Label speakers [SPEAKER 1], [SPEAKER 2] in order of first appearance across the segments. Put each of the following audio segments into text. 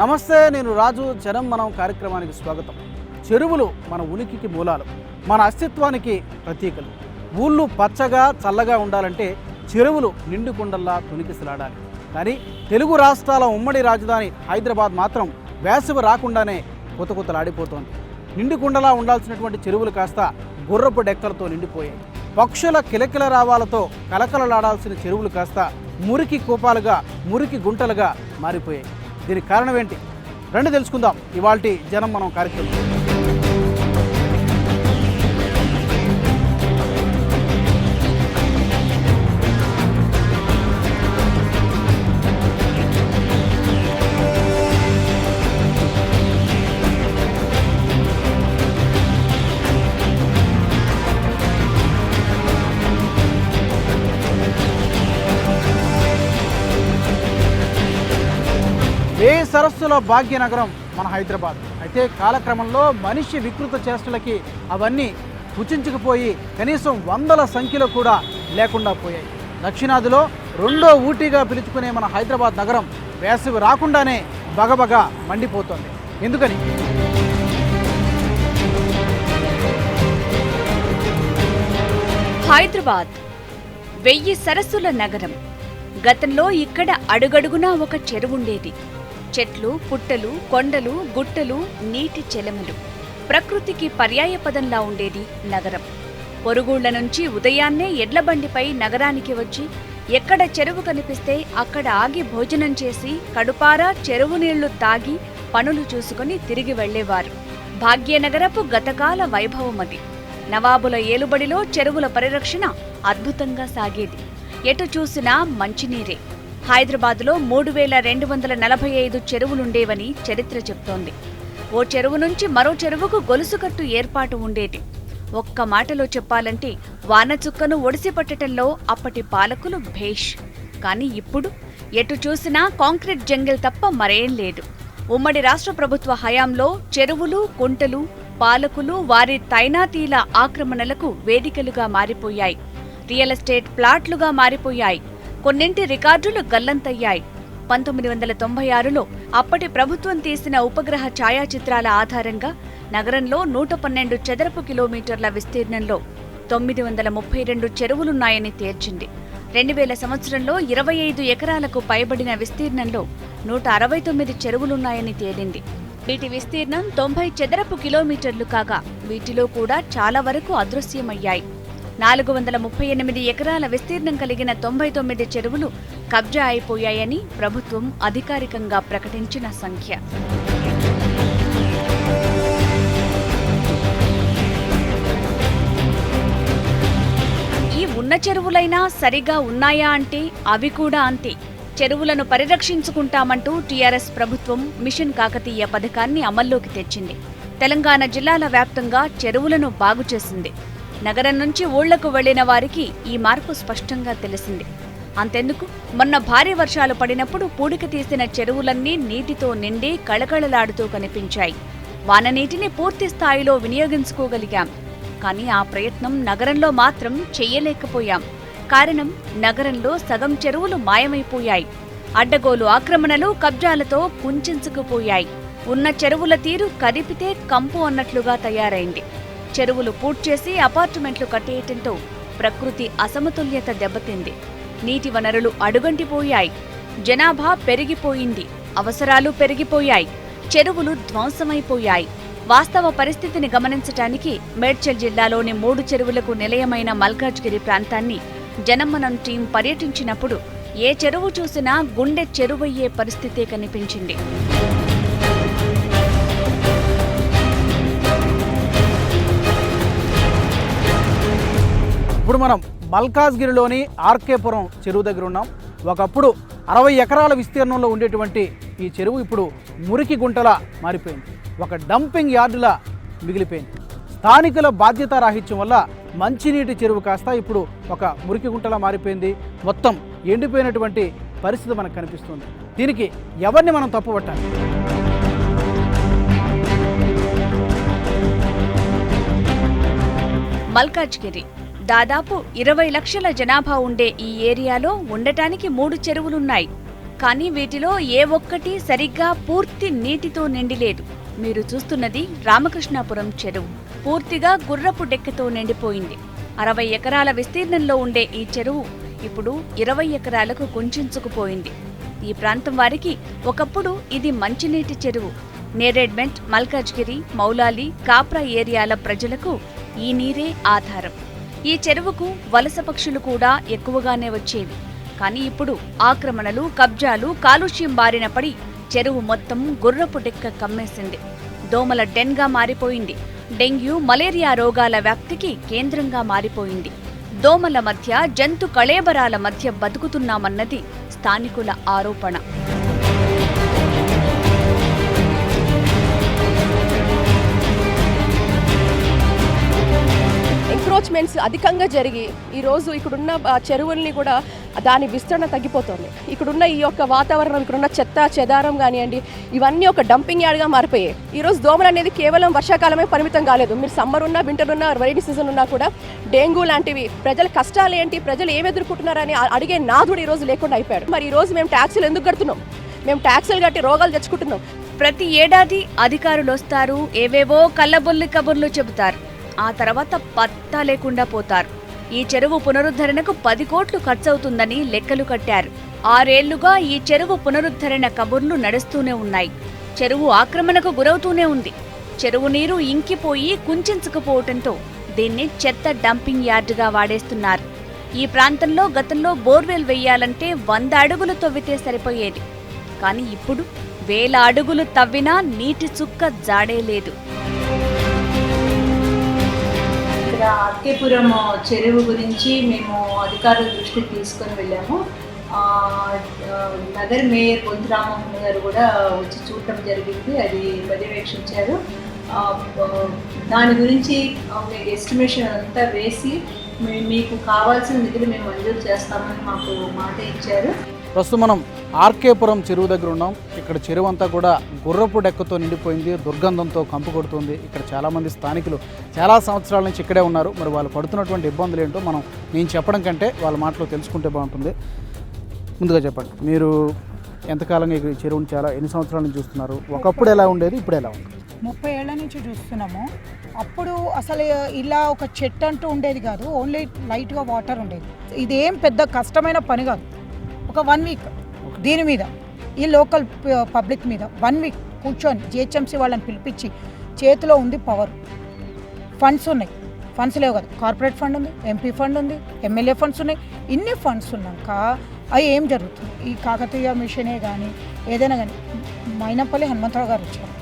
[SPEAKER 1] నమస్తే, నేను రాజు. జనం మనం కార్యక్రమానికి స్వాగతం. చెరువులు మన ఉనికికి మూలాలు, మన అస్తిత్వానికి ప్రతీకలు. ఊళ్ళు పచ్చగా చల్లగా ఉండాలంటే చెరువులు నిండు కుండల్లా తొనికిసలాడాలి. కానీ తెలుగు రాష్ట్రాల ఉమ్మడి రాజధాని హైదరాబాద్ మాత్రం వేసవి రాకుండానే కొత్తలాడిపోతోంది. నిండు కుండలా ఉండాల్సినటువంటి చెరువులు కాస్త గుర్రపు డెక్కలతో నిండిపోయాయి. పక్షుల కిలకిల రావాలతో కలకలలాడాల్సిన చెరువులు కాస్త మురికి కూపాలుగా, మురికి గుంటలుగా మారిపోయాయి. దీనికి కారణం ఏంటి? రండి తెలుసుకుందాం ఇవాల్టి జనం మనం కార్యక్రమం. ఏ సరస్సుల భాగ్యనగరం మన హైదరాబాద్. అయితే కాలక్రమంలో మనిషి వికృత చేష్టలకి అవన్నీ కుచించుకుపోయి కనీసం వందల సంఖ్యలో కూడా లేకుండా పోయాయి. దక్షిణాదిలో రెండో ఊటీగా పిలుచుకునే మన హైదరాబాద్ నగరం వేసవి రాకుండానే బగబగ మండిపోతోంది. ఎందుకని?
[SPEAKER 2] హైదరాబాద్ 1000 సరస్సుల నగరం. గతంలో ఇక్కడ అడుగడుగునా ఒక చెరువుండేది. చెట్లు, పుట్టలు, కొండలు, గుట్టలు, నీటి చెలమలు. ప్రకృతికి పర్యాయపదంలా ఉండేది నగరం. పొరుగుళ్ల నుంచి ఉదయాన్నే ఎడ్లబండిపై నగరానికి వచ్చి ఎక్కడ చెరువు కనిపిస్తే అక్కడ ఆగి భోజనం చేసి కడుపారా చెరువు నీళ్లు తాగి పనులు చూసుకుని తిరిగి వెళ్లేవారు. భాగ్యనగరపు గతకాల వైభవమది. నవాబుల ఏలుబడిలో చెరువుల పరిరక్షణ అద్భుతంగా సాగేది. ఎటు చూసినా మంచినీరే. హైదరాబాదులో 3245 చెరువులుండేవని చరిత్ర చెప్తోంది. ఓ చెరువు నుంచి మరో చెరువుకు గొలుసుకట్టు ఏర్పాటు ఉండేది. ఒక్క మాటలో చెప్పాలంటే వానచుక్కను ఒడిసిపట్టడంలో అప్పటి పాలకులు భేష్. కానీ ఇప్పుడు ఎటు చూసినా కాంక్రీట్ జంగిల్ తప్ప మరేం లేదు. ఉమ్మడి రాష్ట్ర ప్రభుత్వ హయాంలో చెరువులు, కుంటలు పాలకులు వారి తైనాతీల ఆక్రమణలకు వేదికలుగా మారిపోయాయి. రియల్ ఎస్టేట్ ప్లాట్లుగా మారిపోయాయి. కొన్నింటి రికార్డులు గల్లంతయ్యాయి. 1996లో అప్పటి ప్రభుత్వం తీసిన ఉపగ్రహ ఛాయాచిత్రాల ఆధారంగా నగరంలో 112 చదరపు కిలోమీటర్ల విస్తీర్ణంలో 932 చెరువులున్నాయని తేల్చింది. 2000 సంవత్సరంలో 25 ఎకరాలకు పైబడిన విస్తీర్ణంలో 169 చెరువులున్నాయని తేలింది. వీటి విస్తీర్ణం 90 చదరపు కిలోమీటర్లు కాగా వీటిలో కూడా చాలా వరకు అదృశ్యమయ్యాయి. 438 ఎకరాల విస్తీర్ణం కలిగిన 99 చెరువులు కబ్జా అయిపోయాయని ప్రభుత్వం అధికారికంగా ప్రకటించిన సంఖ్య. ఈ ఉన్న చెరువులైనా సరిగా ఉన్నాయా అంటే అవి కూడా అంతే. చెరువులను పరిరక్షించుకుంటామంటూ టీఆర్ఎస్ ప్రభుత్వం మిషన్ కాకతీయ పథకాన్ని అమల్లోకి తెచ్చింది. తెలంగాణ జిల్లాల వ్యాప్తంగా చెరువులను బాగు చేసింది. నగరం నుంచి ఊళ్లకు వెళ్లిన వారికి ఈ మార్పు స్పష్టంగా తెలిసింది. అంతెందుకు, మొన్న భారీ వర్షాలు పడినప్పుడు పూడిక తీసిన చెరువులన్నీ నీటితో నిండి కళకళలాడుతూ కనిపించాయి. వాననీటిని పూర్తి స్థాయిలో వినియోగించుకోగలిగాం. కానీ ఆ ప్రయత్నం నగరంలో మాత్రం చెయ్యలేకపోయాం. కారణం, నగరంలో సగం చెరువులు మాయమైపోయాయి. అడ్డగోలు ఆక్రమణలు, కబ్జాలతో కుంచించుకుపోయాయి. ఉన్న చెరువుల తీరు కదిపితే కంపు అన్నట్లుగా తయారైంది. చెరువులు పూడ్చేసి అపార్ట్మెంట్లు కట్టేయటంతో ప్రకృతి అసమతుల్యత దెబ్బతింది. నీటి వనరులు అడుగంటిపోయాయి. జనాభా పెరిగిపోయింది. అవసరాలు పెరిగిపోయాయి. చెరువులు ధ్వంసమైపోయాయి. వాస్తవ పరిస్థితిని గమనించటానికి మేడ్చల్ జిల్లాలోని 3 చెరువులకు నిలయమైన మల్కాజ్గిరి ప్రాంతాన్ని జనమనం టీం పర్యటించినప్పుడు ఏ చెరువు చూసినా గుండె చెరువయ్యే పరిస్థితే కనిపించింది.
[SPEAKER 1] ఇప్పుడు మనం మల్కాజ్గిరిలోని ఆర్కేపురం చెరువు దగ్గర ఉన్నాం. ఒకప్పుడు 60 ఎకరాల విస్తీర్ణంలో ఉండేటువంటి ఈ చెరువు ఇప్పుడు మురికి గుంటలా మారిపోయింది. ఒక డంపింగ్ యార్డులా మిగిలిపోయింది. స్థానికుల బాధ్యతారాహిత్యం వల్ల మంచినీటి చెరువు కాస్త ఇప్పుడు ఒక మురికి గుంటలా మారిపోయింది. మొత్తం ఎండిపోయినటువంటి పరిస్థితి మనకు కనిపిస్తుంది. దీనికి ఎవరిని మనం తప్పుపట్టాలి?
[SPEAKER 2] మల్కాజ్గిరి దాదాపు 20 లక్షల జనాభా ఉండే ఈ ఏరియాలో ఉండటానికి 3 చెరువులున్నాయి. కానీ వీటిలో ఏ ఒక్కటి సరిగ్గా పూర్తి నీటితో నిండిలేదు. మీరు చూస్తున్నది రామకృష్ణాపురం చెరువు. పూర్తిగా గుర్రపు డెక్కతో నిండిపోయింది. 60 ఎకరాల విస్తీర్ణంలో ఉండే ఈ చెరువు ఇప్పుడు 20 ఎకరాలకు కుంచుకుపోయింది. ఈ ప్రాంతం వారికి ఒకప్పుడు ఇది మంచినీటి చెరువు. నేరేడ్మెంట్, మల్కాజ్గిరి, మౌలాలి, కాప్రా ఏరియాల ప్రజలకు ఈ నీరే ఆధారం. ఈ చెరువుకు వలస పక్షులు కూడా ఎక్కువగానే వచ్చేవి. కానీ ఇప్పుడు ఆక్రమణలు, కబ్జాలు, కాలుష్యం బారిన పడి చెరువు మొత్తం గుర్రపు డెక్క కమ్మేసింది. దోమల డెన్గా మారిపోయింది. డెంగ్యూ, మలేరియా రోగాల వ్యాప్తికి కేంద్రంగా మారిపోయింది. దోమల మధ్య, జంతు కళేబరాల మధ్య బతుకుతున్నామన్నది స్థానికుల ఆరోపణ.
[SPEAKER 3] ఎంక్రోచ్మెంట్స్ అధికంగా జరిగి ఈరోజు ఇక్కడున్న చెరువుల్ని కూడా దాని విస్తరణ తగ్గిపోతుంది. ఇక్కడున్న ఈ యొక్క వాతావరణం, ఇక్కడున్న చెత్త చెదారం కానివ్వండి, ఇవన్నీ ఒక డంపింగ్ యార్డ్గా మారిపోయాయి. ఈరోజు దోమలు అనేది కేవలం వర్షాకాలమే పరిమితం కాలేదు. మీరు సమ్మర్ ఉన్నా, వింటర్ ఉన్నా, రైనీ సీజన్ ఉన్నా కూడా డెంగ్యూ లాంటివి, ప్రజల కష్టాలు ఏంటి, ప్రజలు ఏమి ఎదుర్కొంటున్నారని అడిగే నాథుడు ఈరోజు లేకుండా అయిపోయాడు. మరి ఈరోజు మేము ట్యాక్సులు ఎందుకు కడుతున్నాం? మేము ట్యాక్సులు కట్టి రోగాలు తెచ్చుకుంటున్నాం.
[SPEAKER 2] ప్రతి ఏడాది అధికారులు వస్తారు, ఏవేవో కళ్ళబొల్లి కబుర్లు చెబుతారు. ఆ తర్వాత పత్తా లేకుండా పోతారు. ఈ చెరువు పునరుద్ధరణకు 10 కోట్లు ఖర్చవుతుందని లెక్కలు కట్టారు. 6 ఏళ్లుగా ఈ చెరువు పునరుద్ధరణ కబుర్లు నడుస్తూనే ఉన్నాయి. చెరువు ఆక్రమణకు గురవుతూనే ఉంది. చెరువు నీరు ఇంకిపోయి కుంచుకుపోవటంతో దీన్ని చెత్త డంపింగ్ యార్డుగా వాడేస్తున్నారు. ఈ ప్రాంతంలో గతంలో బోర్వెల్ వెయ్యాలంటే 100 అడుగులు తవ్వితే సరిపోయేది. కానీ ఇప్పుడు 1000 అడుగులు తవ్వినా నీటి చుక్క జాడే లేదు.
[SPEAKER 4] ఆర్కేపురం చెరువు గురించి మేము అధికారుల దృష్టికి తీసుకొని వెళ్ళాము. నగర మేయర్ బొంతు రామమోహన్ గారు కూడా వచ్చి చూడటం జరిగింది, అది పర్యవేక్షించారు. దాని గురించి ఎస్టిమేషన్ అంతా వేసి మీకు కావాల్సిన నిధులు మేము మంజూరు చేస్తామని మాకు మాట ఇచ్చారు.
[SPEAKER 1] ప్రస్తుతం మనం ఆర్కేపురం చెరువు దగ్గర ఉన్నాం. ఇక్కడ చెరువు అంతా కూడా గుర్రపు డెక్కతో నిండిపోయింది, దుర్గంధంతో కంపు కొడుతుంది. ఇక్కడ చాలామంది స్థానికులు చాలా సంవత్సరాల నుంచి ఇక్కడే ఉన్నారు. మరి వాళ్ళు పడుతున్నటువంటి ఇబ్బందులు ఏంటో నేను చెప్పడం కంటే వాళ్ళ మాటలో తెలుసుకుంటే బాగుంటుంది. ముందుగా చెప్పండి, మీరు ఎంతకాలంగా ఈ చెరువుని ఎన్ని సంవత్సరాల నుంచి చూస్తున్నారు? ఒకప్పుడు ఎలా ఉండేది, ఇప్పుడు ఎలా ఉంది?
[SPEAKER 5] 30 ఏళ్ల నుంచి చూస్తున్నాము. అప్పుడు అసలు ఇలా ఒక చెట్టు అంటూ ఉండేది కాదు, ఓన్లీ లైట్గా వాటర్ ఉండేది. ఇదేం పెద్ద కష్టమైన పని కాదు. ఒక 1 వీక్ దీని మీద, ఈ లోకల్ పబ్లిక్ మీద 1 వీక్ కూర్చొని జిహెచ్ఎంసీ వాళ్ళని పిలిపించి, చేతిలో ఉంది పవర్, ఫండ్స్ ఉన్నాయి, ఫండ్స్ లేవు కదా, కార్పొరేట్ ఫండ్ ఉంది, ఎంపీ ఫండ్ ఉంది, ఎమ్మెల్యే ఫండ్స్ ఉన్నాయి. ఇన్ని ఫండ్స్ ఉన్నాక అవి ఏం జరుగుతుంది? ఈ కాకతీయ మిషనే కానీ ఏదైనా కానీ, మైనంపల్లి హనుమంతరావు గారు వచ్చారు,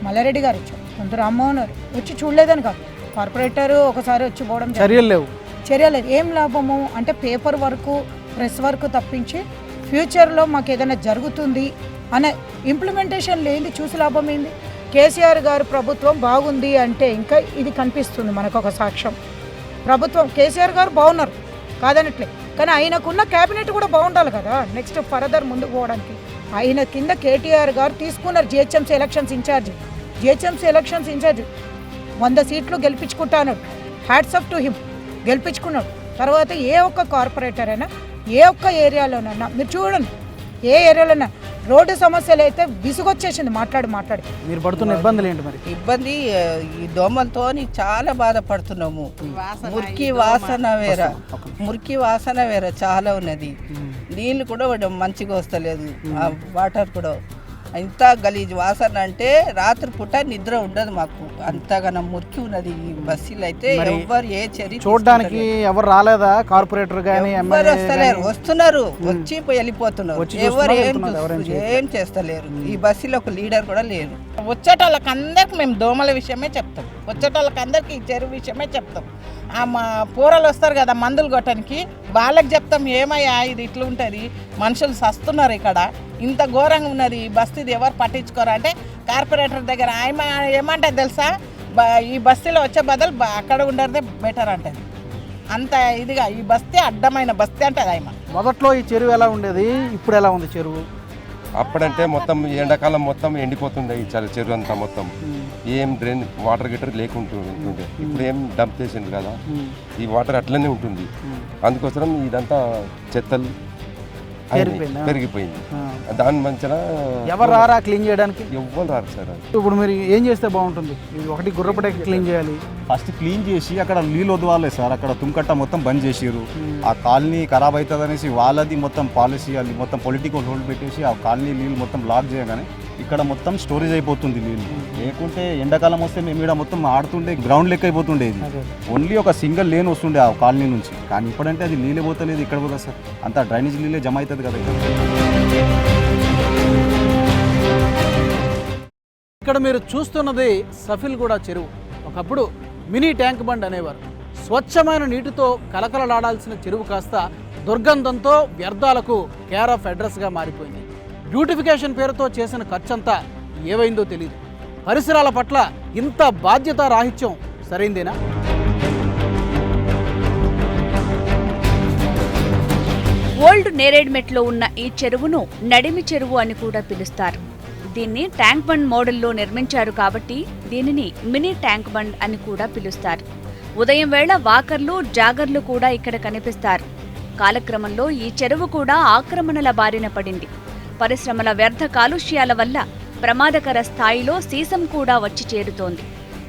[SPEAKER 5] మల్లారెడ్డి గారు వచ్చారు, కొంత రామ్మోహన్ గారు వచ్చి చూడలేదని కాదు, కార్పొరేటర్ ఒకసారి వచ్చి పోవడం చర్యలు లేదు. ఏం లాభము అంటే పేపర్ వర్క్, ప్రెస్ వర్క్ తప్పించి ఫ్యూచర్లో మాకు ఏదైనా జరుగుతుంది అనే ఇంప్లిమెంటేషన్ లేని చూసి లాభం ఏంది? కేసీఆర్ గారు ప్రభుత్వం బాగుంది అంటే ఇంకా ఇది కనిపిస్తుంది మనకు ఒక సాక్ష్యం. ప్రభుత్వం కేసీఆర్ గారు బాగున్నారు కాదనట్లే, కానీ ఆయనకున్న క్యాబినెట్ కూడా బాగుండాలి కదా నెక్స్ట్ ఫర్దర్ ముందుకు పోవడానికి. ఆయన కింద కేటీఆర్ గారు తీసుకున్నారు జిహెచ్ఎంసీ ఎలక్షన్స్ ఇన్ఛార్జ్. 100 సీట్లు గెలిపించుకుంటాను, హ్యాట్స్ ఆఫ్ టు హిమ్, గెలిపించుకున్నాడు. తర్వాత ఏ ఒక్క కార్పొరేటర్ అయినా ఏ ఒక్క ఏరియాలోనైనా మీరు చూడండి, ఏ ఏరియాలోనైనా రోడ్డు సమస్యలు అయితే విసుగొచ్చేసింది మాట్లాడి.
[SPEAKER 1] మీరు పడుతున్న ఇబ్బందులు ఏంటి? మరి
[SPEAKER 6] ఇబ్బంది ఈ దోమలతో చాలా బాధపడుతున్నాము. మురికి వాసన వేరే చాలా ఉన్నది. నీళ్ళు కూడా మంచిగా వస్తలేదు, వాటర్ కూడా ఇంత గలీజ్ వాసన అంటే రాత్రి పూట నిద్ర ఉండదు మాకు, అంతగానో మురికి ఉన్నది. ఈ బస్సులు అయితే ఎవరు ఏ చర్య
[SPEAKER 1] చూడడానికి ఎవరు రాలేదా? కార్పొరేటర్ గానీ
[SPEAKER 6] వస్తలేరు, వస్తున్నారు, వచ్చి వెళ్ళిపోతున్నారు, ఎవరు ఏం చేస్తలేరు. ఈ బస్సులో ఒక లీడర్ కూడా లేరు.
[SPEAKER 7] వచ్చేటోళ్ళకి అందరికి మేము దోమల విషయమే చెప్తాం, వచ్చేటోళ్ళకి అందరికి ఈ చెరువు విషయమే చెప్తాం. మా పూరలు వస్తారు కదా మందులు కొట్టడానికి, వాళ్ళకి చెప్తాం ఏమయ్యా ఇది ఇట్లా ఉంటుంది, మనుషులు సస్తున్నారు, ఇక్కడ ఇంత ఘోరంగా ఉన్నది, ఈ బస్తీది ఎవరు పట్టించుకోరు అంటే కార్పొరేటర్ దగ్గర ఆయన ఏమంటే తెలుసా, ఈ బస్తీలో వచ్చే బదులు అక్కడ ఉండేదే బెటర్ అంటది. అంత ఇదిగా ఈ బస్తీ అడ్డమైన బస్తీ అంటది ఆయన.
[SPEAKER 1] మొదట్లో ఈ చెరువు ఎలా ఉండేది, ఇప్పుడు ఎలా ఉంది చెరువు?
[SPEAKER 8] అప్పుడంటే మొత్తం ఎండాకాలం మొత్తం ఎండిపోతుండే ఈ చెరువు అంతా, మొత్తం ఏం డ్రైన్ వాటర్ గిటర్ లేకుంటుండే. ఇప్పుడు ఏం డంప్ చేసింది కదా, ఈ వాటర్ అట్లనే ఉంటుంది. అందుకోసం ఇదంతా చెత్తలు
[SPEAKER 1] పెరిగిపోయిందా?
[SPEAKER 8] పెరిగిపోయింది.
[SPEAKER 1] ఆ.
[SPEAKER 8] దాని మంచిగా
[SPEAKER 1] ఎవరు రారా క్లీన్ చేయడానికి?
[SPEAKER 8] ఎవ్వరు రారు సార్.
[SPEAKER 1] ఇప్పుడు మీరు ఏం చేస్తే బాగుంటుంది? ఇది ఒకటి గుర్రపటేకి క్లీన్ చేయాలి.
[SPEAKER 9] ఫస్ట్ క్లీన్ చేసి అక్కడ నీళ్ళు వదవాలి సార్. అక్కడ తుంకట్ట మొత్తం బంద్ చేసిర్రు. ఆ కాలనీ ఖరాబ్ అవుతుంది అనేసి వాళ్ళది మొత్తం పాలసీ, అది మొత్తం పొలిటికల్ హోల్డ్ పెట్టేసి ఆ కాలనీ నీళ్ళు మొత్తం బ్లాక్ చేయగానే ఇక్కడ మొత్తం స్టోరేజ్ అయిపోతుంది నీళ్ళు. లేకుంటే ఎండాకాలం వస్తే మేము ఇక్కడ మొత్తం ఆడుతుండే గ్రౌండ్ లెక్క అయిపోతుండే. ఇది ఓన్లీ ఒక సింగిల్ లేన్ వస్తుండే ఆ కాలనీ నుంచి. కానీ ఇప్పుడంటే అది నీళ్ళే పోతలేదు. ఇక్కడ పోతుంది సార్, అంతా డ్రైనేజ్ నీళ్ళే జమ అవుతుంది కదా.
[SPEAKER 1] ఇక్కడ మీరు చూస్తున్నది సఫిల్గూడ చెరువు. ఒకప్పుడు మినీ ట్యాంక్ బండ్ అనేవారు. స్వచ్ఛమైన నీటితో కలకలలాడాల్సిన చెరువు కాస్త దుర్గంధంతో వ్యర్థాలకు కేర్ ఆఫ్ అడ్రస్గా మారిపోయింది. బ్యూటిఫికేషన్ పేరుతో చేసిన ఖర్చంతా ఏవైందో తెలియదు. పరిసరాల పట్ల ఇంత బాధ్యత రాహిత్యం సరైందేనా?
[SPEAKER 2] ఓల్డ్ నేరేడ్మెట్లో ఉన్న ఈ చెరువును నడిమి చెరువు అని కూడా పిలుస్తారు. దీన్ని ట్యాంక్ బండ్ మోడల్లో నిర్మించారు కాబట్టి దీనిని మినీ ట్యాంక్ బండ్ అని కూడా పిలుస్తారు. ఉదయం వేళ వాకర్లు, జాగర్లు కూడా ఇక్కడ కనిపిస్తారు. కాలక్రమంలో ఈ చెరువు కూడా ఆక్రమణల బారిన పడింది. పరిశ్రమల వ్యర్థ కాలుష్యాల వల్ల ప్రమాదకర స్థాయిలో సీసం కూడా వచ్చి చేరుతోంది.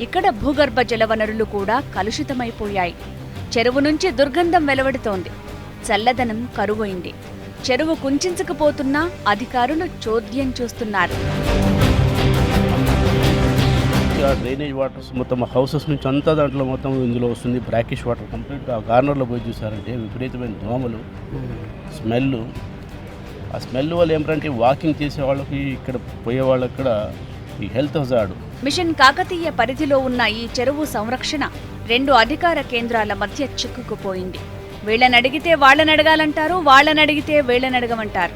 [SPEAKER 2] ఇక్కడ భూగర్భ జలవనరులు కూడా కలుషితమైపోయాయి. చెరువు నుంచి దుర్గంధం వెలువడుతోంది. చల్లదనం కరువైంది. చెరువు కుంచించుకుపోతున్నా అధికారులు చోద్యం చూస్తున్నారు.
[SPEAKER 10] డ్రైనేజ్ వాటర్స్ మొత్తం హౌసెస్ నుంచి అంతా దాంట్లో మొత్తం ఇందులో వస్తుంది. బ్రాకిష్ వాటర్ కంప్లీట్గా ఆ కార్నర్లో పోయి చూసారంటే విపరీతమైన దోమలు, స్మెల్. ఆ స్మెల్ వల్ల ఏమిటంటే వాకింగ్ చేసే వాళ్ళకి, ఇక్కడ పోయే వాళ్ళకి కూడా ఈ హెల్త్ హజార్డ్.
[SPEAKER 2] మిషన్ కాకతీయ పరిధిలో ఉన్న ఈ చెరువు సంరక్షణ 2 అధికార కేంద్రాల మధ్య చిక్కుకుపోయింది. వీళ్ళనడిగితే వాళ్ళనడగాలంటారు, వాళ్ళనడిగితే వీళ్ళనడగమంటారు.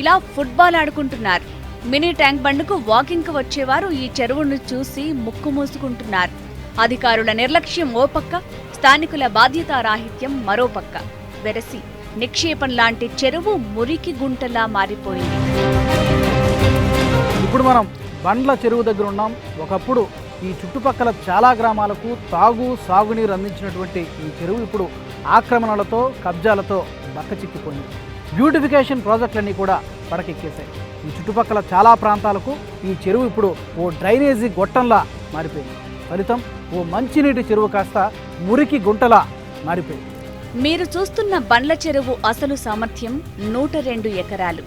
[SPEAKER 2] ఇలా ఫుట్బాల్ ఆడుకుంటున్నారు. మినీ ట్యాంక్ బండ్కు వాకింగ్కు వచ్చేవారు ఈ చెరువును చూసి ముక్కు మూసుకుంటున్నారు. అధికారుల నిర్లక్ష్యం ఓ పక్క, స్థానికుల బాధ్యతారాహిత్యం మరో పక్క. వెరసి నిక్షేపం లాంటి చెరువు మురికి గుంటలా మారిపోయింది.
[SPEAKER 1] ఇప్పుడు మనం బండ్ల చెరువు దగ్గర ఉన్నాం. ఒకప్పుడు ఈ చుట్టుపక్కల చాలా గ్రామాలకు తాగు, సాగునీరు అందించినటువంటి ఈ చెరువు ఇప్పుడు ఆక్రమణలతో, కబ్జాలతో బక్కచిక్కిపోయింది. బ్యూటిఫికేషన్ ప్రాజెక్టులన్నీ కూడా పడకెక్కేశాయి. ఈ చుట్టుపక్కల చాలా ప్రాంతాలకు ఈ చెరువు ఇప్పుడు ఓ డ్రైనేజీ గొట్టంలా మారిపోయింది. ఫలితం ఓ మంచినీటి చెరువు కాస్త మురికి గుంటలా మారిపోయింది.
[SPEAKER 2] మీరు చూస్తున్న బండ్ల చెరువు అసలు సామర్థ్యం 102 ఎకరాలు.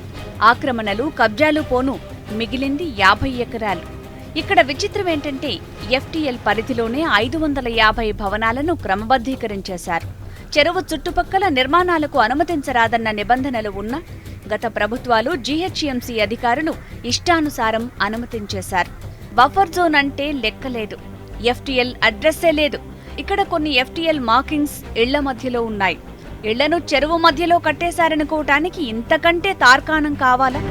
[SPEAKER 2] ఆక్రమణలు, కబ్జాలు పోను మిగిలింది 50 ఎకరాలు. ఇక్కడ విచిత్రం ఏంటంటే FTL పరిధిలోనే 550 భవనాలను క్రమబద్ధీకరించేశారు. చెరువు చుట్టుపక్కల నిర్మాణాలకు అనుమతించరాదన్న నిబంధనలు ఉన్నా గత ప్రభుత్వాలు, GHMC అధికారులు ఇష్టానుసారం అనుమతించేశారు. బఫర్ జోన్ అంటే లెక్కలేదు. FTL అడ్రస్సే లేదు. ఇక్కడ కొన్ని FTL మార్కింగ్స్ ఇళ్ల మధ్యలో ఉన్నాయి. ఇళ్లను చెరువు మధ్యలో కట్టేశారనుకోవటానికి ఇంతకంటే తార్కాణం కావాలా?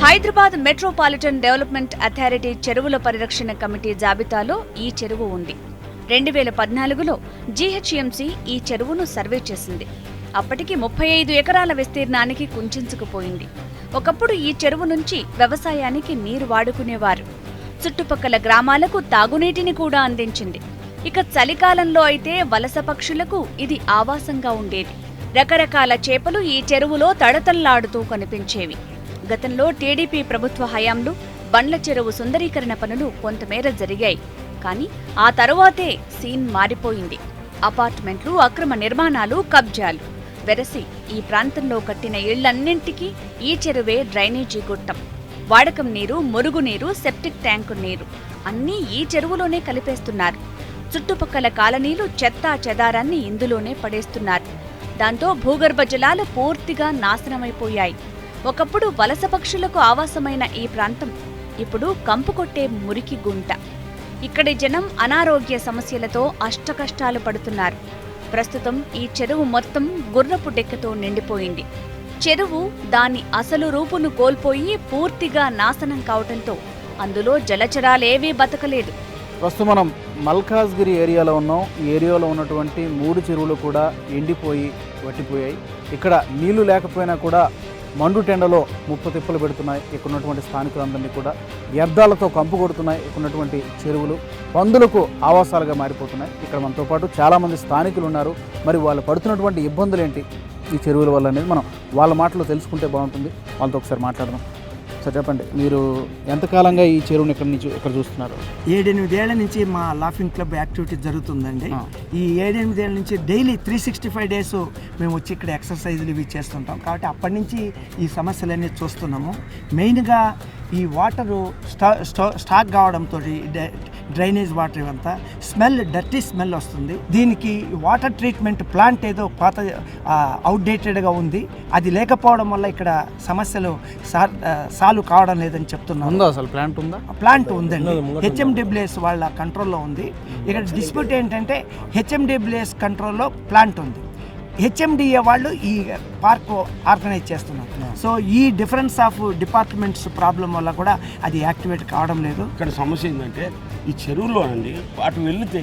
[SPEAKER 2] హైదరాబాద్ మెట్రోపాలిటన్ డెవలప్మెంట్ అథారిటీ చెరువుల పరిరక్షణ కమిటీ జాబితాలో ఈ చెరువు ఉంది. 2014లో GHMC ఈ చెరువును సర్వే చేసింది. అప్పటికి 35 ఎకరాల విస్తీర్ణానికి కుంచించుకుపోయింది. ఒకప్పుడు ఈ చెరువు నుంచి వ్యవసాయానికి నీరు వాడుకునేవారు. చుట్టుపక్కల గ్రామాలకు తాగునీటిని కూడా అందించింది. ఇక చలికాలంలో అయితే వలస పక్షులకు ఇది ఆవాసంగా ఉండేది. రకరకాల చేపలు ఈ చెరువులో తడతల్లాడుతూ కనిపించేవి. గతంలో TDP ప్రభుత్వ హయాంలో బండ్ల చెరువు సుందరీకరణ పనులు కొంతమేర జరిగాయి. కానీ ఆ తరువాతే సీన్ మారిపోయింది. అపార్ట్మెంట్లు, అక్రమ నిర్మాణాలు, కబ్జాలు. వెరసి ఈ ప్రాంతంలో కట్టిన ఇళ్లన్నింటికీ ఈ చెరువే డ్రైనేజీ గొట్టం. వాడకం నీరు, మురుగునీరు, సెప్టిక్ ట్యాంకు నీరు అన్నీ ఈ చెరువులోనే కలిపేస్తున్నారు. చుట్టుపక్కల కాలనీలు చెత్తా చెదారాన్ని ఇందులోనే పడేస్తున్నారు. దాంతో భూగర్భ జలాలు పూర్తిగా నాశనమైపోయాయి. ఒకప్పుడు వలస పక్షులకు ఆవాసమైన ఈ ప్రాంతం ఇప్పుడు కంపుకొట్టే మురికి గుంట. ఇక్కడి జనం అనారోగ్య సమస్యలతో అష్టకష్టాలు పడుతున్నారు. ప్రస్తుతం ఈ చెరువు మొత్తం గుర్రపు డెక్కతో నిండిపోయింది. చెరువు దాని అసలు రూపును కోల్పోయి పూర్తిగా నాశనం కావటంతో అందులో జలచరాలేవీ బతకలేదు.
[SPEAKER 1] ప్రస్తుతం మనం మల్కాజ్గిరి ఏరియాలో ఉన్నాం. ఈ ఏరియాలో ఉన్నటువంటి 3 చెరువులు కూడా ఎండిపోయి వట్టిపోయాయి. ఇక్కడ నీళ్లు లేకపోయినా కూడా మండు టెండలో ముప్పు తిప్పలు పెడుతున్నాయి. ఇక్కడ ఉన్నటువంటి స్థానికులందరినీ కూడా వ్యర్థాలతో కంపు కొడుతున్నాయి. ఇక్కడ ఉన్నటువంటి చెరువులు పందులకు ఆవాసాలుగా మారిపోతున్నాయి. ఇక్కడ మనతో పాటు చాలామంది స్థానికులు ఉన్నారు. మరి వాళ్ళు పడుతున్నటువంటి ఇబ్బందులు ఏంటి, ఈ చెరువుల వల్ల అనేది మనం వాళ్ళ మాటలో తెలుసుకుంటే బాగుంటుంది. వాళ్ళతో ఒకసారి మాట్లాడదాం. సార్ చెప్పండి, మీరు ఎంతకాలంగా ఈ చెరువుని ఎక్కడ చూస్తున్నారు?
[SPEAKER 11] 7-8 ఏళ్ల నుంచి మా లాఫింగ్ క్లబ్ యాక్టివిటీ జరుగుతుందండి. ఈ 7-8 ఏళ్ల నుంచి డైలీ 365 డేస్ మేము వచ్చి ఇక్కడ ఎక్సర్సైజులు ఇవి చేస్తుంటాం. కాబట్టి అప్పటి నుంచి ఈ సమస్యలన్నీ చూస్తున్నాము. మెయిన్గా ఈ వాటరు స్టాక్ కావడంతో డ్రైనేజ్ వాటర్ ఇవంతా డర్టీ స్మెల్ వస్తుంది. దీనికి వాటర్ ట్రీట్మెంట్ ప్లాంట్ ఏదో పాత అవుట్డేటెడ్గా ఉంది. అది లేకపోవడం వల్ల ఇక్కడ సమస్యలు సాల్వ్ కావడం లేదని చెప్తున్నాను.
[SPEAKER 1] ఉందా అసలు ప్లాంట్ ఉందా?
[SPEAKER 11] ప్లాంట్ ఉందండి, హెచ్ఎండబ్ల్యూఎస్ వాళ్ళ కంట్రోల్లో ఉంది. ఇక్కడ డిస్ప్యూట్ ఏంటంటే హెచ్ఎండబ్ల్యూఎస్ కంట్రోల్లో ప్లాంట్ ఉంది, హెచ్ఎండిఏ వాళ్ళు ఈ పార్క్ ఆర్గనైజ్ చేస్తున్నారు. సో ఈ డిఫరెన్స్ ఆఫ్ డిపార్ట్మెంట్స్ ప్రాబ్లం వల్ల కూడా అది యాక్టివేట్ కావడం లేదు.
[SPEAKER 12] ఇక్కడ సమస్య ఏంటంటే ఈ చెరువులో అండి అటు వెళితే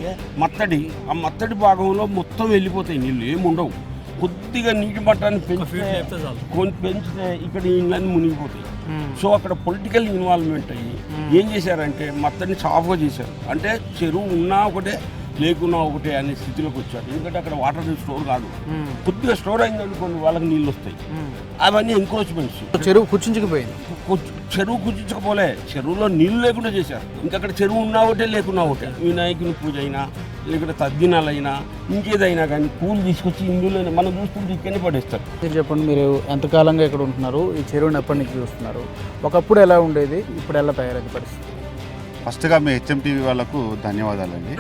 [SPEAKER 12] ఆ మత్తడి భాగంలో మొత్తం వెళ్ళిపోతాయి నీళ్ళు, ఏముండవు. కొద్దిగా నీటి మట్టాన్ని పెంచితే ఇక్కడ ఇళ్ళన్నీ మునిగిపోతాయి. సో అక్కడ పొలిటికల్ ఇన్వాల్వ్మెంట్ అయ్యి ఏం చేశారంటే మత్తడిని సాఫ్గా చేశారు. అంటే చెరువు ఉన్నా ఒకటే లేకున్నా ఒకటే అనే స్థితిలోకి వచ్చారు. ఎందుకంటే అక్కడ వాటర్ స్టోర్ కాదు, కొద్దిగా స్టోర్ అయిందనుకోండి వాళ్ళకి నీళ్ళు వస్తాయి. అవన్నీ ఎంక్రోచ్మెంట్స్.
[SPEAKER 1] చెరువు కుచించుకుపోయింది.
[SPEAKER 12] చెరువు కుచించకపోలే, చెరువులో నీళ్ళు లేకుండా చేశారు. ఇంకా అక్కడ చెరువు ఉన్నా ఒకటే లేకున్నా ఒకటే. వినాయకుని పూజ అయినా లేకుంటే తద్దినాలైనా ఇంకేదైనా కానీ పూలు తీసుకొచ్చి ఇందులోనే మనం చూస్తుంటే ఇక్కడనే పడేస్తారు.
[SPEAKER 1] మీరు చెప్పండి, మీరు ఎంతకాలంగా ఇక్కడ ఉంటున్నారు? ఈ చెరువుని ఎప్పటి నుంచి చూస్తున్నారు? ఒకప్పుడు ఎలా ఉండేది, ఇప్పుడు ఎలా తయారైంది పరిస్థితి?
[SPEAKER 9] ఫస్ట్గా మీ హెచ్ఎంటీవీ వాళ్ళకు ధన్యవాదాలండి.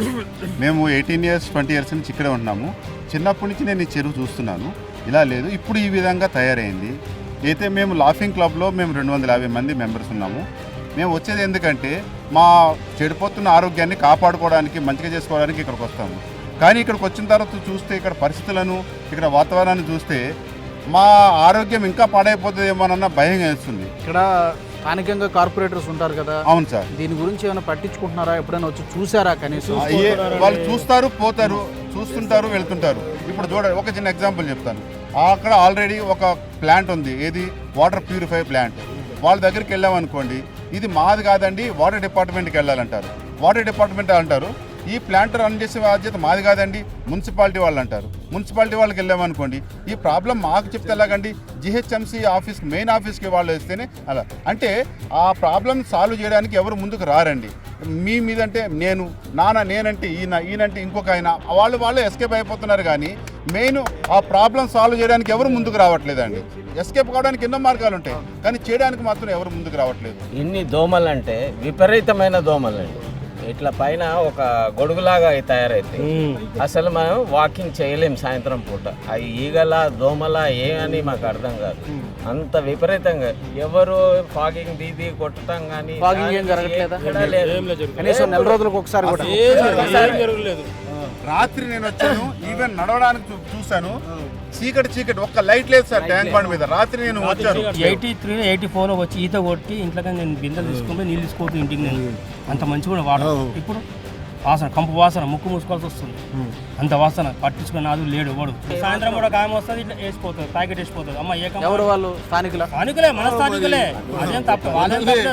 [SPEAKER 9] మేము 18 years 20 years నుంచి ఇక్కడే ఉన్నాము. చిన్నప్పటి నుంచి నేను ఈ చెరువు చూస్తున్నాను. ఇలా లేదు, ఇప్పుడు ఈ విధంగా తయారైంది. అయితే మేము లాఫింగ్ క్లబ్లో మేము 250 మంది మెంబర్స్ ఉన్నాము. మేము వచ్చేది ఎందుకంటే మా చెడిపోతున్న ఆరోగ్యాన్ని కాపాడుకోవడానికి, మంచిగా చేసుకోవడానికి ఇక్కడికి వస్తాము. కానీ ఇక్కడికి వచ్చిన తర్వాత చూస్తే ఇక్కడ పరిస్థితులను, ఇక్కడ వాతావరణాన్ని చూస్తే మా ఆరోగ్యం ఇంకా పాడైపోతుందేమోనన్న భయం వేస్తుంది.
[SPEAKER 1] ఇక్కడ స్థానికంగా కార్పొరేటర్స్ ఉంటారు కదా.
[SPEAKER 9] అవును సార్.
[SPEAKER 1] దీని గురించి ఏమైనా పట్టించుకుంటున్నారా? ఎప్పుడైనా వచ్చి చూసారా? కనీసం
[SPEAKER 9] వాళ్ళు చూస్తారు, పోతారు, చూస్తుంటారు, వెళ్తుంటారు. ఇప్పుడు చూడండి, ఒక చిన్న ఎగ్జాంపుల్ చెప్తాను. అక్కడ ఆల్రెడీ ఒక ప్లాంట్ ఉంది, ఏది వాటర్ ప్యూరిఫై ప్లాంట్. వాళ్ళ దగ్గరికి వెళ్ళామనుకోండి, ఇది మాది కాదండి, వాటర్ డిపార్ట్మెంట్కి వెళ్ళాలంటారు. వాటర్ డిపార్ట్మెంట్ అంటారు, ఈ ప్లాంట్ రన్ చేసే బాధ్యత మాది కాదండి, మున్సిపాలిటీ వాళ్ళు అంటారు. మున్సిపాలిటీ వాళ్ళకి వెళ్ళామనుకోండి, ఈ ప్రాబ్లం మాకు చెప్తే ఎలాగండి, జిహెచ్ఎంసీ ఆఫీస్ మెయిన్ ఆఫీస్కి వాళ్ళు వేస్తేనే అలా. అంటే ఆ ప్రాబ్లం సాల్వ్ చేయడానికి ఎవరు ముందుకు రారండి. మీ మీదంటే నేనంటే ఈయనంటే ఇంకొక ఆయన, వాళ్ళు ఎస్కేప్ అయిపోతున్నారు. కానీ మెయిన్ ఆ ప్రాబ్లం సాల్వ్ చేయడానికి ఎవరు ముందుకు రావట్లేదండి. ఎస్కేప్ కావడానికి ఎన్నో మార్గాలు ఉంటాయి, కానీ చేయడానికి మాత్రం ఎవరు ముందుకు రావట్లేదు.
[SPEAKER 13] ఇన్ని దోమలంటే విపరీతమైన దోమలండి. ఇట్లా పైన ఒక గొడుగులాగా తయారైతాయి. అసలు మనం వాకింగ్ చేయలేం సాయంత్రం పూట. అవి ఈగల దోమల ఏ అని మాకు అర్థం కాదు. అంత విపరీతంగా ఎవరు ఫాగింగ్ దీది కొట్టడం కానీ
[SPEAKER 9] రాత్రి నేను వచ్చాను, ఈవెన్ నడవడానికి చూశాను, చీకటి ఒక్క లైట్ లేదు సార్ ట్యాంక్ బండ్ మీద. రాత్రి నేను వచ్చాను
[SPEAKER 14] 83, 84 వచ్చి ఈత కొట్టి ఇంట్లోకి నేను బిందెలు తీసుకుంటే నీళ్ళు తీసుకోవద్దు ఇంటికి. నేను అంత మంచిగా కూడా వాడదు. ఇప్పుడు వాసన, కంపు వాసన, ముక్కు మూసుకోవాల్సి వస్తుంది. అంత వాసన పట్టించుకుని నాదు లేడు వాడు. సాయంత్రం కూడా గాయం వస్తుంది, ఇట్లా వేసిపోతుంది, ప్యాకెట్ వేసిపోతుంది. అమ్మ
[SPEAKER 1] ఎవరు వాళ్ళు? స్థానికులే, మన స్థానికులే. అదేం తప్ప వాళ్ళేం తప్ప,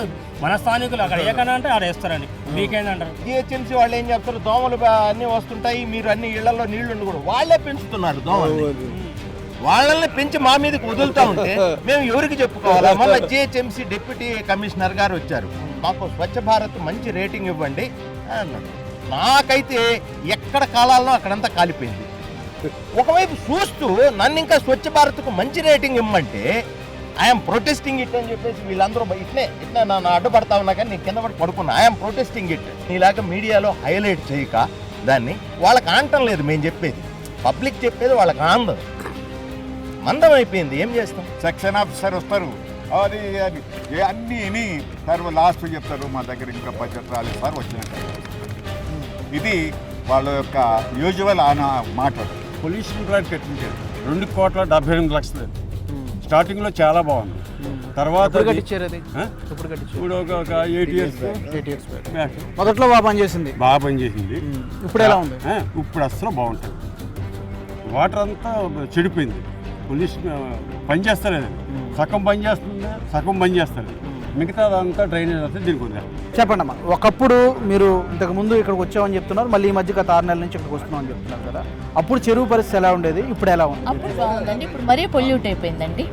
[SPEAKER 1] మన స్థానికులు. అక్కడ ఏకన్నా అంటే ఆడ వేస్తారండి. మీకేందంటారు?
[SPEAKER 13] జిహెచ్ఎంసీ వాళ్ళు ఏం చెప్తారు, దోమలు అన్నీ వస్తుంటాయి, మీరు అన్ని ఇళ్లలో నీళ్లు ఉండకూడదు. వాళ్ళే పెంచుతున్నారు దోమలు. వాళ్ళని పెంచి మా మీదకి వదులుతూ ఉంటే మేము ఎవరికి చెప్పుకోవాలా? మళ్ళీ జిహెచ్ఎంసీ డిప్యూటీ కమిషనర్ గారు వచ్చారు, మాకు స్వచ్ఛ భారత్ మంచి రేటింగ్ ఇవ్వండి అన్నారు. నాకైతే ఎక్కడ కాలాల్లో అక్కడంతా కాలిపోయింది. ఒకవైపు చూస్తూ నన్ను ఇంకా స్వచ్ఛ భారత్కు మంచి రేటింగ్ ఇవ్వమంటే ఐఎమ్ ప్రొటెస్టింగ్ ఇట్ అని చెప్పేసి వీళ్ళందరూ ఇట్నే నన్ను అడ్డుపడతా ఉన్నా కానీ నేను కింద పడి పడుకున్నా. I'm protesting it. ఇలాగ మీడియాలో హైలైట్ చేయక దాన్ని వాళ్ళకి ఆనటం లేదు. మేము చెప్పేది పబ్లిక్ చెప్పేది వాళ్ళకి ఆనందం మందం అయిపోయింది. ఏం చేస్తాం?
[SPEAKER 9] సెక్షన్ ఆఫీసర్ వస్తారు, అది అన్నీ విని తర్వాత లాస్ట్ చెప్తారు మా దగ్గర ఇంకా బడ్జెట్ రాలేదు సార్ వచ్చినట్టు. ఇది వాళ్ళ యొక్క యూజువల్ మాట.
[SPEAKER 15] పొల్యూషన్ ప్లాంట్ కట్టించారు 2,78,00,000. స్టార్టింగ్లో చాలా బాగుంది. తర్వాత ఇప్పుడు ఒక 8 years
[SPEAKER 1] మొదట్లో బాగా పనిచేసింది. ఇప్పుడు ఎలా ఉంది?
[SPEAKER 15] ఇప్పుడు అసలు బాగుంటుంది. వాటర్ అంతా చెడిపోయింది. పొల్యూషన్ పనిచేస్తలేదు, సగం పనిచేస్తుంది, సగం పనిచేస్తలేదు. మిగతాదంతా డ్రైనేజ్ అంతా దీనికి వదిలేస్తాం.
[SPEAKER 1] చెప్పండి అమ్మా, ఒకప్పుడు మీరు ఇంతకు ముందు ఇక్కడికి వచ్చామని చెప్తున్నారు, మళ్ళీ ఈ మధ్య గత 6 నెలల నుంచి ఇక్కడికి వస్తున్నామని చెప్తున్నారు కదా. అప్పుడు చెరువు పరిస్థితి ఎలా ఉండేది, ఇప్పుడు ఎలా ఉంది?
[SPEAKER 16] అప్పుడు బాగుందండి, ఇప్పుడు మరీ పొల్యూట్ అయిపోయిందండి.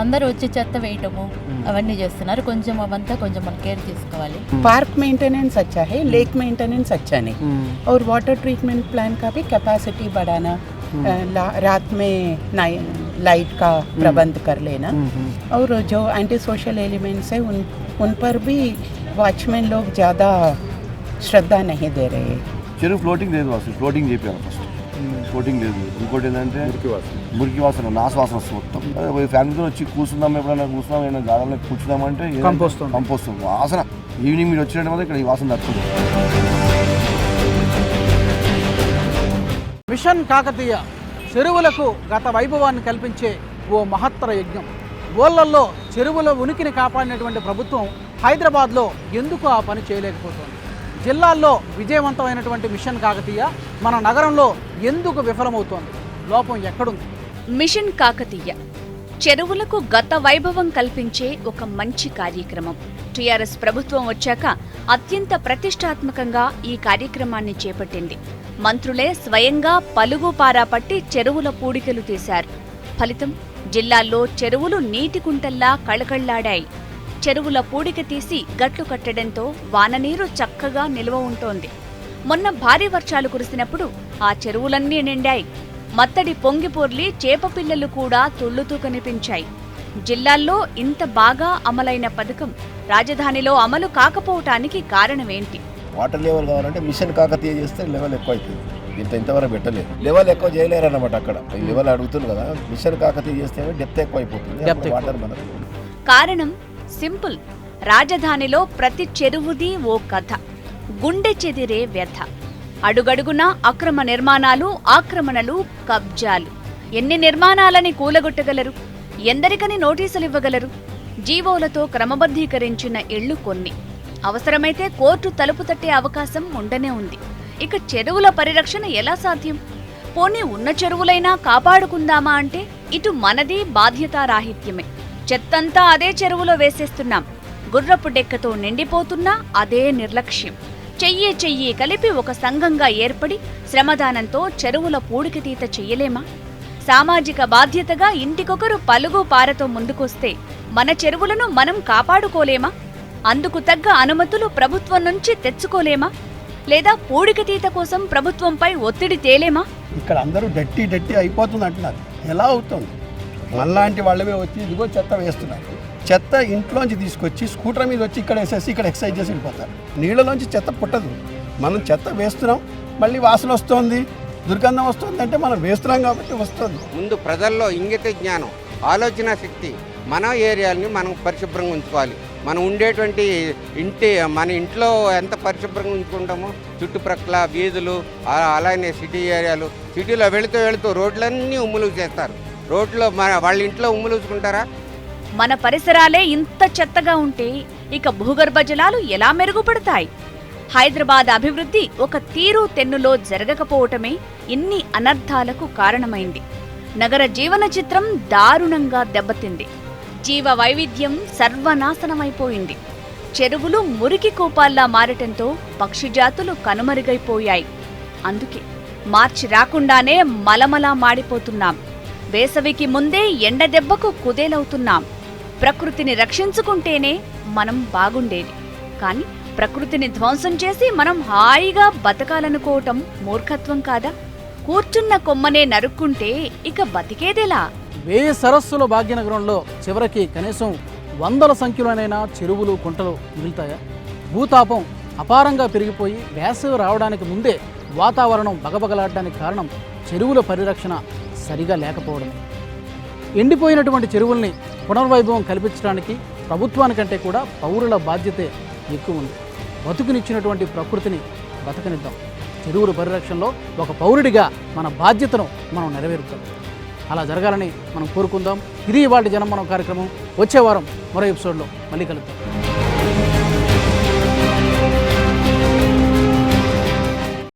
[SPEAKER 16] అందరూ వచ్చి చెత్త వేయటము అవన్నీ చేస్తున్నారు. కొంచెం అవంతా కొంచెం మనం కేర్ తీసుకోవాలి.
[SPEAKER 17] पार्क मेंटेनेंस अच्छा है, लेक मेंटेनेंस अच्छा नहीं, और वाटर ट्रीटमेंट प्लान का भी कैपेसिटी बढ़ाना, रात में लाइट का प्रबंध कर लेना, और जो एंटी सोशल एलिमेंट्स है उन पर भी वॉचमैन लोग ज़्यादा श्रद्धा नहीं दे रहे हैं.
[SPEAKER 18] చెరువు ఫ్లోటింగ్ లేదు, అసలు ఫ్లోటింగ్ చేయాలి ఫస్ట్. ఫ్లోటింగ్ లేదు. ఇంకోటి ఏంటంటే మురికి వాసన, నాసు వాసన వస్తుంది మొత్తం. ఫ్యామిలీతో వచ్చి కూర్చుందాం, ఎప్పుడైనా కూర్చున్నాం, ఏమైనా గాలంలో కూర్చున్నామంటే కంపోస్ట్ వాసన. ఈవినింగ్ మీరు వచ్చినట్టు వల్ల ఇక్కడ ఈ వాసన తట్టుకుంది.
[SPEAKER 1] మిషన్ కాకతీయ చెరువులకు గత వైభవాన్ని కల్పించే ఓ మహత్తర యజ్ఞం. ఊళ్ళల్లో చెరువుల ఉనికిని కాపాడినటువంటి ప్రభుత్వం హైదరాబాద్లో ఎందుకు ఆ పని చేయలేకపోతుంది? జిల్లాల్లో విజయవంతమైనటువంటి మిషన్ కాకతీయ మన నగరంలో ఎందుకు విఫలమవుతోంది? లోపం ఎక్కడుంది?
[SPEAKER 2] మిషన్ కాకతీయ చెరువులకు గత వైభవం కల్పించే ఒక మంచి కార్యక్రమం. టీఆర్ఎస్ ప్రభుత్వం వచ్చాక అత్యంత ప్రతిష్టాత్మకంగా ఈ కార్యక్రమాన్ని చేపట్టింది. మంత్రులే స్వయంగా పలుగుపారా పట్టి చెరువుల పూడికలు తీశారు. ఫలితం జిల్లాల్లో చెరువులు నీటి కుంటల్లా కళకళ్లాడాయి. చెరువుల పూడిక తీసి గట్లు కట్టడంతో వాననీరు చక్కగా నిల్వ ఉంటోంది. మొన్న భారీ వర్షాలు కురిసినప్పుడు ఆ చెరువులన్నీ నిండాయి. మత్తడి పొంగిపొర్లి చేపపిల్లలు కూడా తుళ్ళుతూ కనిపించాయి. జిల్లాల్లో ఇంత బాగా అమలైన పథకం రాజధానిలో అమలు కాకపోవటానికి కారణమేంటి?
[SPEAKER 13] వాటర్ లెవెల్ కావాలంటే మిషన్ కాకతీయ చేస్తే లెవెల్ ఎక్కువ అవుతుంది. ఇంతవరకు పెట్టలేదు, లెవెల్ ఎక్కువ చేయలేరు అన్నమాట. అక్కడ ఈ లెవెల్ అడుగుతుంది కదా, మిషన్ కాకతీయ చేస్తే డెప్త్ ఎక్కువ అయిపోతుంది. వాటర్ మనకు
[SPEAKER 2] కారణం సింపుల్. రాజధానిలో ప్రతి చెరువుది ఓ కథ, గుండె చెదిరే వ్యథ. అడుగడుగునా అక్రమ నిర్మాణాలు, ఆక్రమణలు, కబ్జాలు. ఎన్ని నిర్మాణాలని కూలగొట్టగలరు? ఎందరికని నోటీసులివ్వగలరు? జీవోలతో క్రమబద్ధీకరించిన ఇళ్లు కొన్ని. అవసరమైతే కోర్టు తలుపు తట్టే అవకాశం ఉండనే ఉంది. ఇక చెరువుల పరిరక్షణ ఎలా సాధ్యం? పోనీ ఉన్న చెరువులైనా కాపాడుకుందామా అంటే ఇటు మనది బాధ్యతారాహిత్యమే. చెత్తంతా అదే చెరువులో వేసేస్తున్నాం. గుర్రపు డెక్కతో నిండిపోతున్నా అదే నిర్లక్ష్యం. చెయ్యి కలిపి ఒక సంఘంగా ఏర్పడి శ్రమదానంతో చెరువుల పూడికతీత చెయ్యలేమా? సామాజిక బాధ్యతగా ఇంటికొకరు పలుగు పారతో ముందుకొస్తే మన చెరువులను మనం కాపాడుకోలేమా? అందుకు తగ్గ అనుమతులు ప్రభుత్వం నుంచి తెచ్చుకోలేమా? లేదా పూడికతీత కోసం ప్రభుత్వంపై ఒత్తిడి తేలేమా?
[SPEAKER 19] ఇక్కడ అందరూ డట్టి అయిపోతుంది అంటున్నారు. ఎలా అవుతుంది? మనలాంటి వాళ్ళమే వచ్చి ఇదిగో చెత్త వేస్తున్నారు. చెత్త ఇంట్లోంచి తీసుకొచ్చి స్కూటర్ మీద వచ్చి ఇక్కడ వేసేసి ఇక్కడ ఎక్సర్సైజ్ చేసి వెళ్ళిపోతారు. నీళ్ళలోంచి చెత్త పుట్టదు. మనం చెత్త వేస్తున్నాం, మళ్ళీ వాసన వస్తుంది, దుర్గంధం వస్తుంది అంటే మనం వేస్తున్నాం కాబట్టి వస్తుంది.
[SPEAKER 20] ముందు ప్రజల్లో ఇంగిత జ్ఞానం, ఆలోచన శక్తి. మన ఏరియాలని మనం పరిశుభ్రంగా ఉంచుకోవాలి. మనం ఉండేటువంటి మన ఇంట్లో ఎంత పరిశుభ్రంగా ఉంచుకుంటామో చుట్టుప్రక్కల వీధులు, అలానే సిటీ ఏరియాలు. సిటీలో వెళుతూ రోడ్లన్నీ ఉమ్ములు చేస్తారు. రోడ్లో వాళ్ళ ఇంట్లో ఉమ్ములుసుకుంటారా?
[SPEAKER 2] మన పరిసరాలే ఇంత చెత్తగా ఉంటే ఇక భూగర్భ జలాలు ఎలా మెరుగుపడతాయి? హైదరాబాద్ అభివృద్ధి ఒక తీరు తెన్నులో జరగకపోవటమే ఇన్ని అనర్థాలకు కారణమైంది. నగర జీవన చిత్రం దారుణంగా దెబ్బతింది. జీవ వైవిధ్యం సర్వనాశనమైపోయింది. చెరువులు మురికి కూపాల్లా మారటంతో పక్షిజాతులు కనుమరుగైపోయాయి. అందుకే మార్చి రాకుండానే మలమలా మాడిపోతున్నాం. వేసవికి ముందే ఎండ దెబ్బకు కుదేలవుతున్నాం. ప్రకృతిని రక్షించుకుంటేనే మనం బాగుండేది. కానీ ప్రకృతిని ధ్వంసం చేసి మనం హాయిగా బతకాలనుకోవటం మూర్ఖత్వం కాదా? కూర్చున్న కొమ్మనే నరుక్కుంటే ఇక బతికేదెలా?
[SPEAKER 1] 1000 సరస్సుల భాగ్యనగరంలో చివరికి కనీసం 100ల సంఖ్యలోనైనా చెరువులు, కుంటలు మిగులుతాయా? భూతాపం అపారంగా పెరిగిపోయి వేసవి రావడానికి ముందే వాతావరణం బగబగలాడడానికి కారణం చెరువుల పరిరక్షణ సరిగా లేకపోవడమే. ఎండిపోయినటువంటి చెరువుల్ని పునర్వైభవం కల్పించడానికి ప్రభుత్వానికంటే కూడా పౌరుల బాధ్యతే ఎక్కువ ఉంది. బతుకునిచ్చినటువంటి ప్రకృతిని బతకనిద్దాం. చెరువుల పరిరక్షణలో ఒక పౌరుడిగా మన బాధ్యతను మనం నెరవేరుద్దాం. అలా జరగాలని మనం కోరుకుందాం. ఇది ఇవాళ జనం మనం కార్యక్రమం. వచ్చే వారం మరో ఎపిసోడ్లో మళ్ళీ కలుద్దాం.